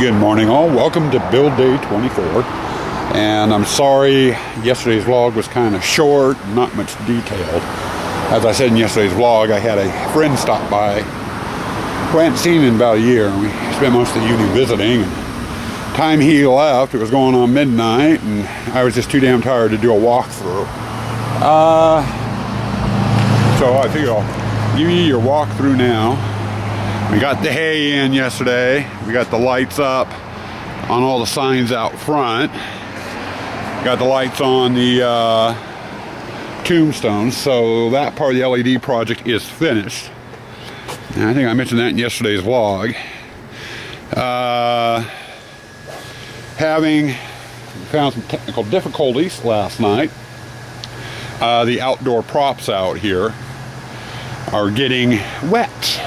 Good morning all, welcome to build day 24, and I'm sorry yesterday's vlog was kind of short, not much detailed. As I said in yesterday's vlog, I had a friend stop by who I hadn't seen in about a year, and we spent most of the evening visiting. And time he left, it was going on midnight, and I was just too damn tired to do a walkthrough. So I figured I'll give you your walkthrough now. We got the hay in yesterday. We got the lights up on all the signs out front. Got the lights on the tombstones. So that part of the LED project is finished. And I think I mentioned that in yesterday's vlog. Having found some technical difficulties last night. The outdoor props out here are getting wet.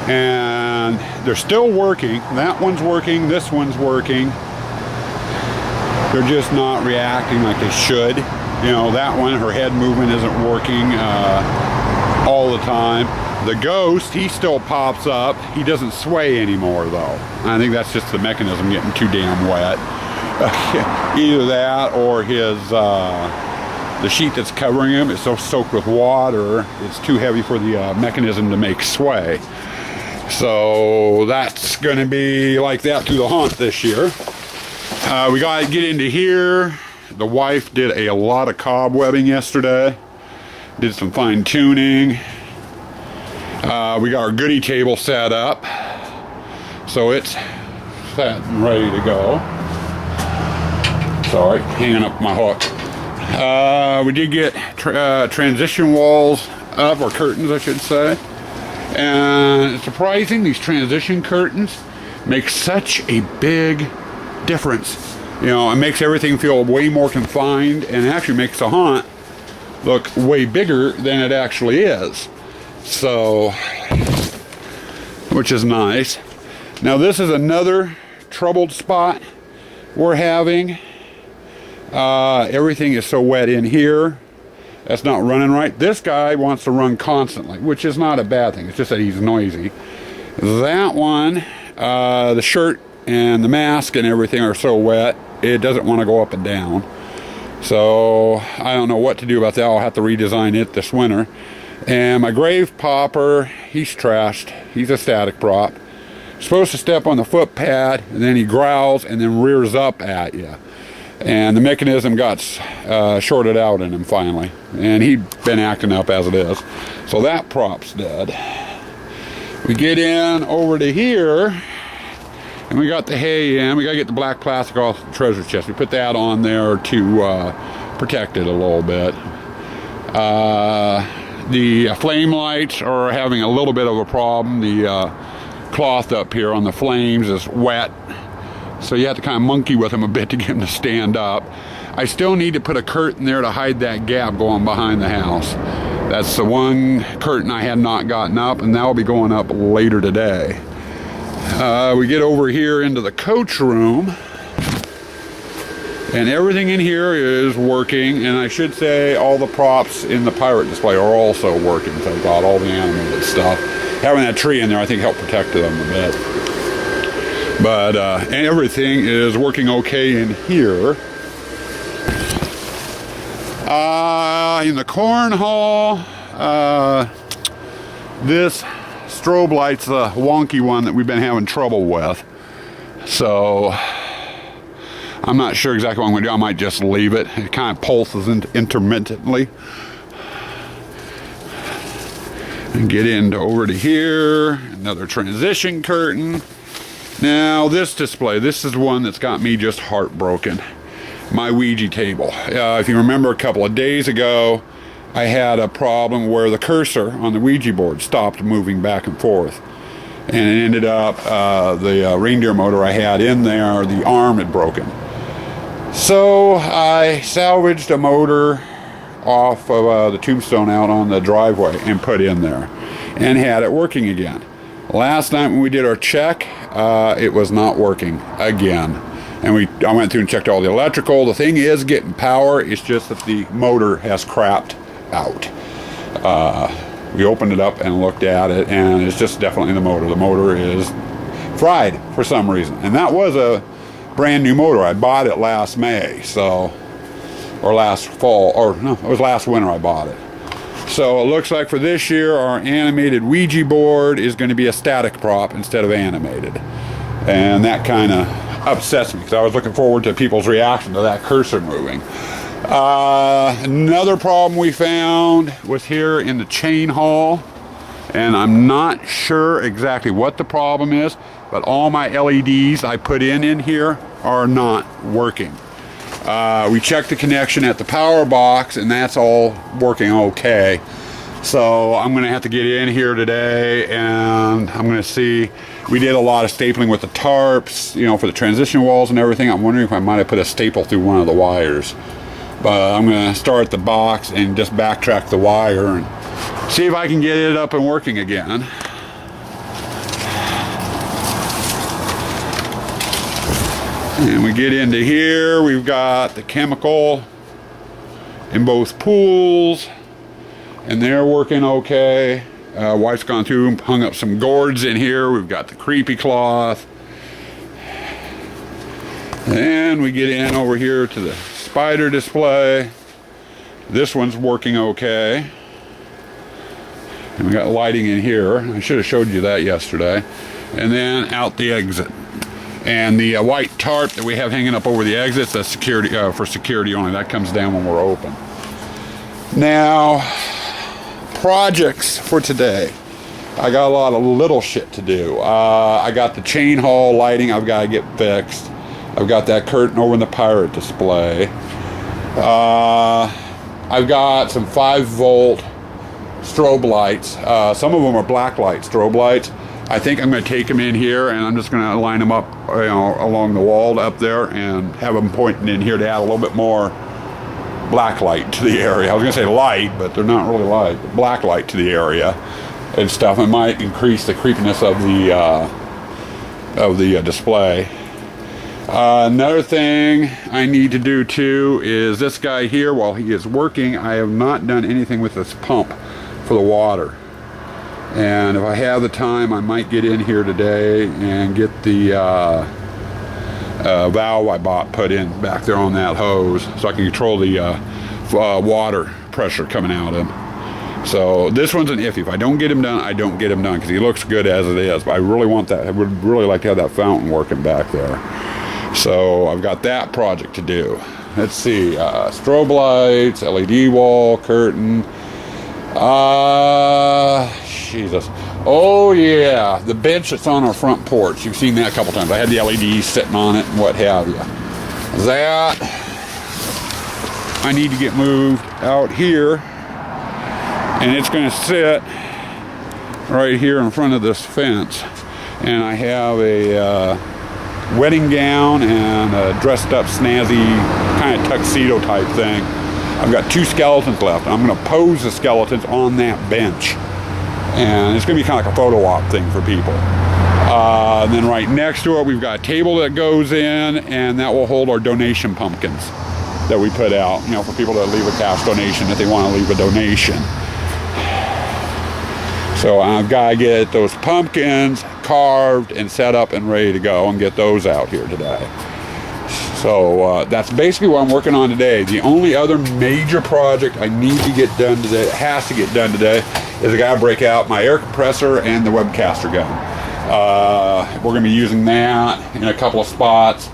And they're still working. That one's working, this one's working. They're just not reacting like they should. You know, that one, her head movement isn't working all the time. The ghost, he still pops up. He doesn't sway anymore though. I think that's just the mechanism getting too damn wet. Either that or his the sheet that's covering him is so soaked with water, it's too heavy for the mechanism to make sway. So that's going to be like that through the haunt this year. We got to get into here. The wife did a lot of cobwebbing yesterday. Did some fine tuning. We got our goodie table set up. So it's set and ready to go. Sorry, hanging up my hook. We did get transition walls up, or curtains I should say. And it's surprising, these transition curtains make such a big difference. You know, it makes everything feel way more confined, and actually makes the haunt look way bigger than it actually is. So, which is nice. Now this is another troubled spot we're having. Everything is so wet in here. That's not running right. This guy wants to run constantly, which is not a bad thing. It's just that he's noisy. That one, the shirt and the mask and everything are so wet, it doesn't want to go up and down. So I don't know what to do about that. I'll have to redesign it this winter. And my grave popper, he's trashed. He's a static prop. Supposed to step on the foot pad, and then he growls and then rears up at you. And the mechanism got shorted out in him finally. And he'd been acting up as it is. So that prop's dead. We get in over to here. And we got the hay in. We got to get the black plastic off the treasure chest. We put that on there to protect it a little bit. The flame lights are having a little bit of a problem. The cloth up here on the flames is wet. So you have to kind of monkey with them a bit to get them to stand up. I still need to put a curtain there to hide that gap going behind the house. That's the one curtain I had not gotten up, and that will be going up later today. We get over here into the coach room, and everything in here is working, and I should say all the props in the pirate display are also working. Thank God, all the animated stuff. Having that tree in there I think helped protect them a bit. But everything is working okay in here. In the corn hall, this strobe light's the wonky one that we've been having trouble with. So I'm not sure exactly what I'm going to do. I might just leave it. It kind of pulses intermittently. And get into over to here. Another transition curtain. Now this display, this is one that's got me just heartbroken. My Ouija table. If you remember a couple of days ago, I had a problem where the cursor on the Ouija board stopped moving back and forth. And it ended up, the reindeer motor I had in there, the arm had broken. So I salvaged a motor off of the tombstone out on the driveway and put in there. And had it working again. Last night when we did our check, it was not working again. And I went through and checked all the electrical. The thing is getting power. It's just that the motor has crapped out. We opened it up and looked at it, and it's just definitely the motor. The motor is fried for some reason. And that was a brand new motor. I bought it last May, so, or last fall, or no, it was last winter I bought it. So it looks like for this year our animated Ouija board is going to be a static prop instead of animated. And that kind of upsets me because I was looking forward to people's reaction to that cursor moving. Another problem we found was here in the chain haul, and I'm not sure exactly what the problem is, but all my LEDs I put in here are not working. We checked the connection at the power box and that's all working okay. So I'm going to have to get in here today and I'm going to see. We did a lot of stapling with the tarps, you know, for the transition walls and everything. I'm wondering if I might have put a staple through one of the wires. But I'm going to start the box and just backtrack the wire and see if I can get it up and working again. And we get into here, we've got the chemical in both pools, and they're working okay. Wife's gone through and hung up some gourds in here. We've got the creepy cloth. And we get in over here to the spider display. This one's working okay. And we got lighting in here. I should have showed you that yesterday. And then out the exit. And the white tarp that we have hanging up over the exits, that's security, for security only. That comes down when we're open. Now, projects for today. I got a lot of little shit to do. I got the chain haul lighting I've got to get fixed. I've got that curtain over in the pirate display. I've got some 5-volt strobe lights. Some of them are black light strobe lights. I think I'm going to take them in here and I'm just going to line them up, you know, along the wall up there and have them pointing in here to add a little bit more black light to the area. I was going to say light, but they're not really light. Black light to the area and stuff. It might increase the creepiness of the display. Another thing I need to do too is this guy here, while he is working, I have not done anything with this pump for the water. And if I have the time, I might get in here today and get the valve I bought put in back there on that hose so I can control the water pressure coming out of him. So this one's an iffy. If I don't get him done, I don't get him done because he looks good as it is. But I really want that. I would really like to have that fountain working back there. So I've got that project to do. Let's see, strobe lights, LED wall, curtain. Jesus. Oh yeah, the bench that's on our front porch. You've seen that a couple times. I had the LEDs sitting on it and what have you. That I need to get moved out here, and it's going to sit right here in front of this fence. And I have a wedding gown and a dressed up snazzy kind of tuxedo type thing. I've got 2 skeletons left. I'm going to pose the skeletons on that bench. And it's going to be kind of like a photo op thing for people. And then right next to it, we've got a table that goes in, and that will hold our donation pumpkins that we put out, you know, for people that leave a cash donation if they want to leave a donation. So I've got to get those pumpkins carved and set up and ready to go and get those out here today. So that's basically what I'm working on today. The only other major project I need to get done today, has to get done today, is I got to break out my air compressor and the webcaster gun. We're going to be using that in a couple of spots,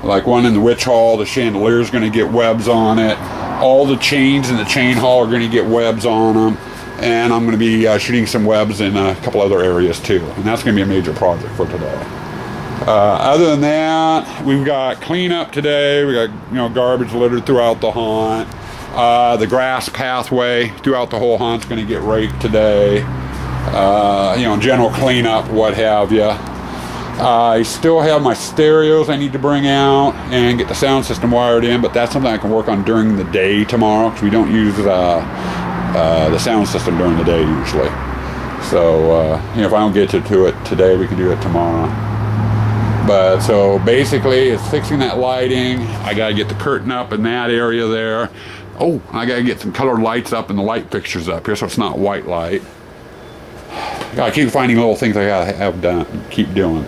like one in the witch hall. The chandelier is going to get webs on it. All the chains in the chain hall are going to get webs on them. And I'm going to be shooting some webs in a couple other areas too. And that's going to be a major project for today. Other than that, we've got cleanup today. We got, you know, garbage littered throughout the haunt. The grass pathway throughout the whole haunt's going to get raked today. You know, general cleanup, what have you. I still have my stereos I need to bring out and get the sound system wired in, but that's something I can work on during the day tomorrow because we don't use the sound system during the day usually. So, you know, if I don't get to it today, we can do it tomorrow. But so basically it's fixing that lighting. I got to get the curtain up in that area there. Oh, I got to get some colored lights up and the light fixtures up here so it's not white light. I keep finding little things I got to have done, keep doing.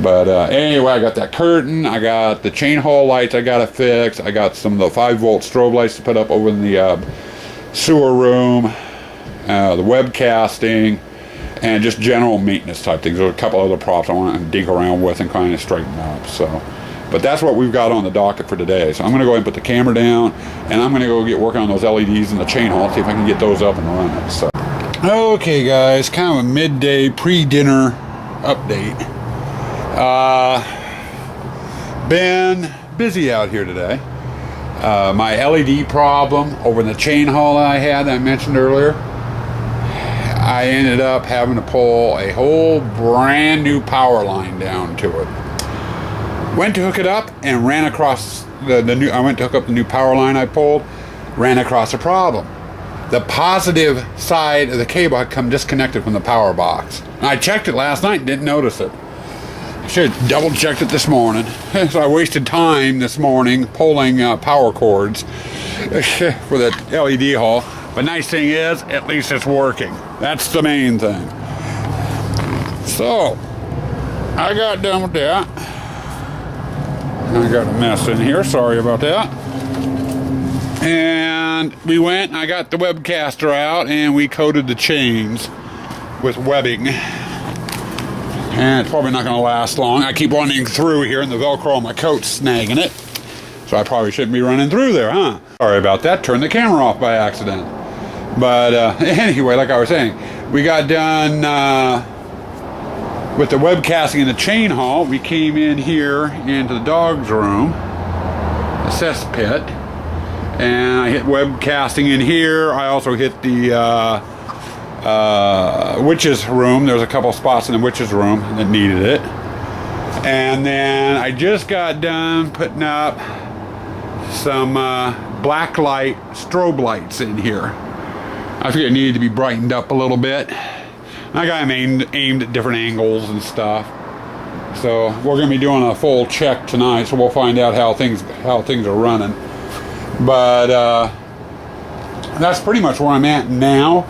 But anyway, I got that curtain, I got the chain hall lights I gotta fix, I got some of the 5-volt strobe lights to put up over in the sewer room, the webcasting, and just general maintenance type things. There's a couple other props I want to dig around with and kind of straighten up. So, but that's what we've got on the docket for today. So I'm going to go ahead and put the camera down, and I'm going to go get working on those LEDs in the chain hall, see if I can get those up and running. So, okay, guys, kind of a midday pre-dinner update. Been busy out here today. My LED problem over in the chain hall that I mentioned earlier, I ended up having to pull a whole brand new power line down to it. Went to hook it up and ran across I went to hook up the new power line I pulled, ran across a problem. The positive side of the cable had come disconnected from the power box. And I checked it last night and didn't notice it. I should have double checked it this morning. So I wasted time this morning pulling power cords for the LED hall. But nice thing is, at least it's working. That's the main thing. So, I got done with that. I got a mess in here, sorry about that. And we went, I got the webcaster out, and we coated the chains with webbing. And it's probably not going to last long. I keep running through here, and the Velcro on my coat's snagging it. So I probably shouldn't be running through there, huh? Sorry about that, turned the camera off by accident. But anyway, like I was saying, we got done with the webcasting in the chain hall. We came in here into the dog's room, the cesspit, and I hit webcasting in here. I also hit the witch's room. There was a couple spots in the witch's room that needed it. And then I just got done putting up some black light strobe lights in here. I figured it needed to be brightened up a little bit. I got them aimed at different angles and stuff. So we're going to be doing a full check tonight, so we'll find out how things are running. But that's pretty much where I'm at now.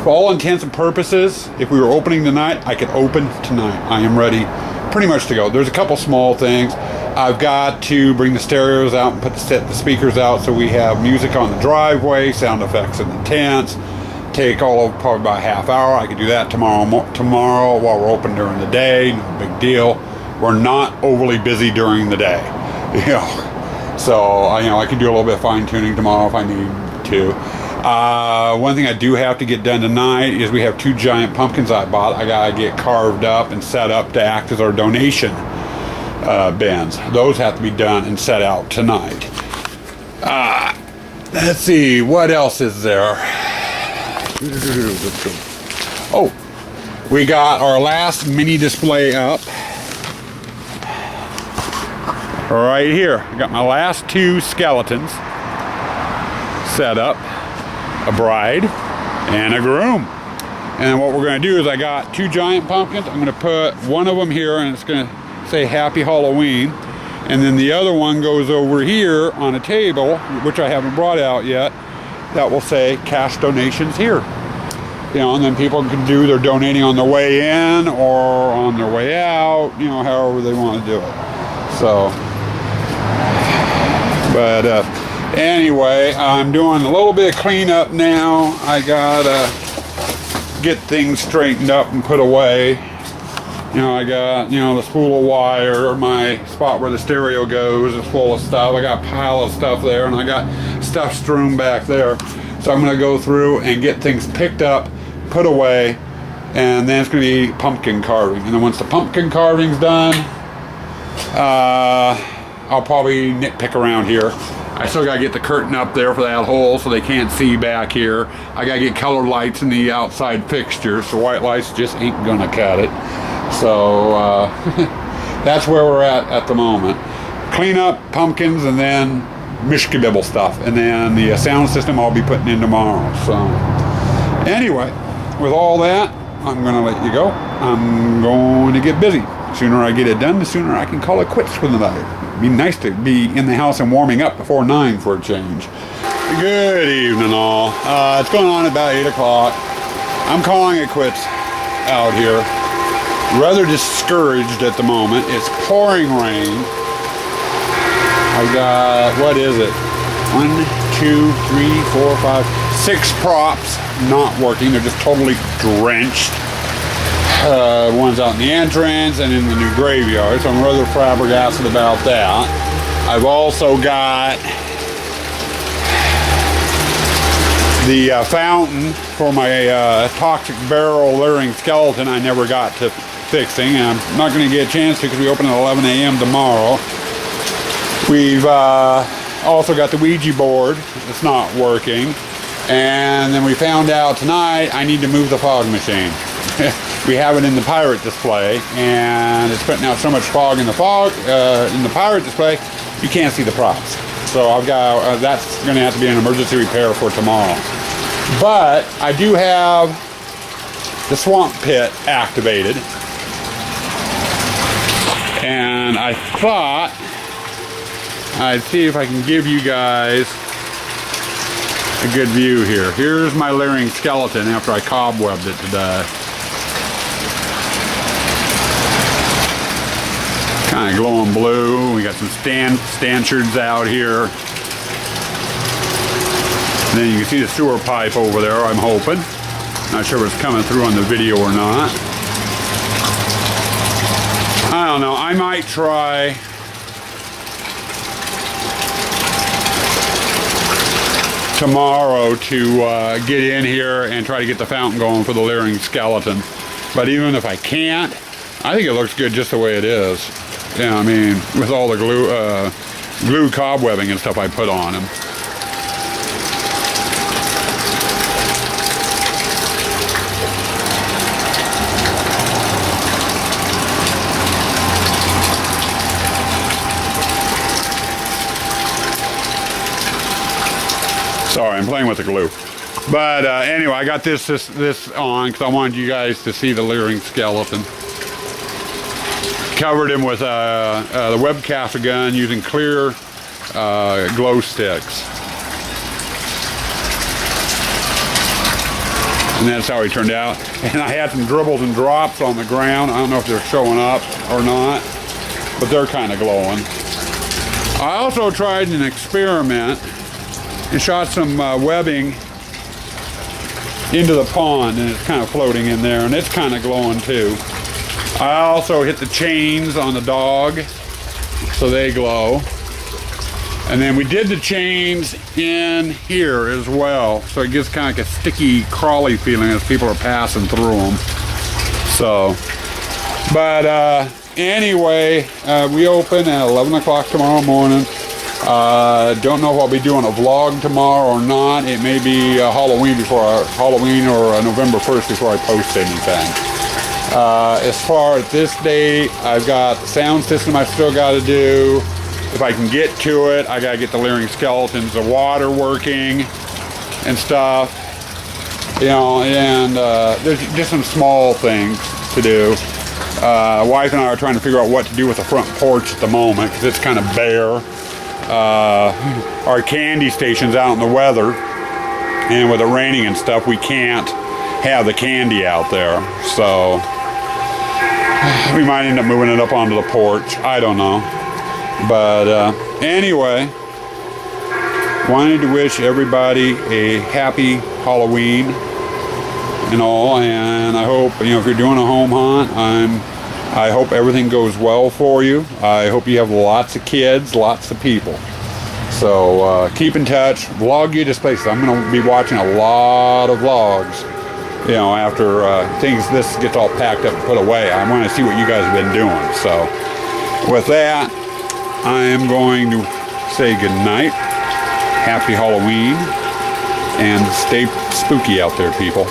For all intents and purposes, if we were opening tonight, I could open tonight. I am ready pretty much to go. There's a couple small things. I've got to bring the stereos out and set the speakers out so we have music on the driveway, sound effects in the tents. Take all of probably about a half hour. I could do that tomorrow while we're open during the day. No big deal. We're not overly busy during the day, So I can do a little bit of fine tuning tomorrow if I need to. One thing I do have to get done tonight is we have 2 giant pumpkins I bought. I gotta get carved up and set up to act as our donation bins. Those have to be done and set out tonight. Let's see, what else is there? Oh, we got our last mini display up right here. I got my last 2 skeletons set up, a bride and a groom. And what we're going to do is I got 2 giant pumpkins. I'm going to put one of them here, and it's going to say Happy Halloween, and then the other one goes over here on a table, which I haven't brought out yet, that will say cash donations here. And then people can do their donating on their way in or on their way out, however they want to do it. So, but anyway, I'm doing a little bit of cleanup now. I gotta get things straightened up and put away. I got, the spool of wire, my spot where the stereo goes is full of stuff. I got a pile of stuff there, and I got stuff strewn back there. So I'm going to go through and get things picked up, put away, and then it's going to be pumpkin carving. And then once the pumpkin carving's done, I'll probably nitpick around here. I still got to get the curtain up there for that hole so they can't see back here. I got to get colored lights in the outside fixtures, so white lights just ain't going to cut it. So that's where we're at the moment. Clean up pumpkins and then mishkabibble stuff, and then the sound system I'll be putting in tomorrow. So anyway, with all that, I'm going to let you go. I'm going to get busy. The sooner I get it done, the sooner I can call it quits for the night. It'd be nice to be in the house and warming up before 9 for a change. Good evening all. It's going on about 8 o'clock. I'm calling it quits. out here. Rather discouraged at the moment. It's pouring rain. I've got, what is it? 1, 2, 3, 4, 5, 6 props not working. They're just totally drenched. One's out in the entrance and in the new graveyard, so I'm rather flabbergasted about that. I've also got the fountain for my toxic barrel leering skeleton I never got to fixing, and I'm not going to get a chance to because we open at 11 a.m. tomorrow. We've also got the Ouija board that's not working, and then we found out tonight I need to move the fog machine. We have it in the pirate display, and it's putting out so much fog in the pirate display you can't see the props. So I've got that's going to have to be an emergency repair for tomorrow. But I do have the swamp pit activated, and I thought I'd see if I can give you guys a good view here. Here's my leering skeleton after I cobwebbed it today. Kind of glowing blue. We got some stanchions out here. And then you can see the sewer pipe over there, I'm hoping. Not sure if it's coming through on the video or not. I don't know. I might try tomorrow to get in here and try to get the fountain going for the leering skeleton. But even if I can't, I think it looks good just the way it is. Yeah, I mean, with all the glue cobwebbing and stuff I put on them. Sorry, I'm playing with the glue. But anyway, I got this on because I wanted you guys to see the leering skeleton. Covered him with the webcaster gun using clear glow sticks. And that's how he turned out. And I had some dribbles and drops on the ground. I don't know if they're showing up or not, but they're kind of glowing. I also tried an experiment and shot some webbing into the pond, and it's kind of floating in there, and it's kind of glowing too. I also hit the chains on the dog, so they glow. And then we did the chains in here as well, so it gives kind of like a sticky, crawly feeling as people are passing through them. So, but anyway, we open at 11 o'clock tomorrow morning. Don't know if I'll be doing a vlog tomorrow or not. It may be Halloween or November 1st before I post anything. As far as this date, I've got the sound system I still got to do. If I can get to it, I got to get the leering skeletons, the water working and stuff. You know, and there's just some small things to do. Wife and I are trying to figure out what to do with the front porch at the moment because it's kind of bare. Our candy station's out in the weather, and with it raining and stuff, we can't have the candy out there. So we might end up moving it up onto the porch. I don't know. But anyway, wanted to wish everybody a happy Halloween and all, and I hope, you know, if you're doing a home hunt, I hope everything goes well for you. I hope you have lots of kids, lots of people. So keep in touch. Vlog you this place. I'm going to be watching a lot of vlogs, you know, after this gets all packed up and put away. I want to see what you guys have been doing. So with that, I am going to say good night, happy Halloween, and stay spooky out there, people.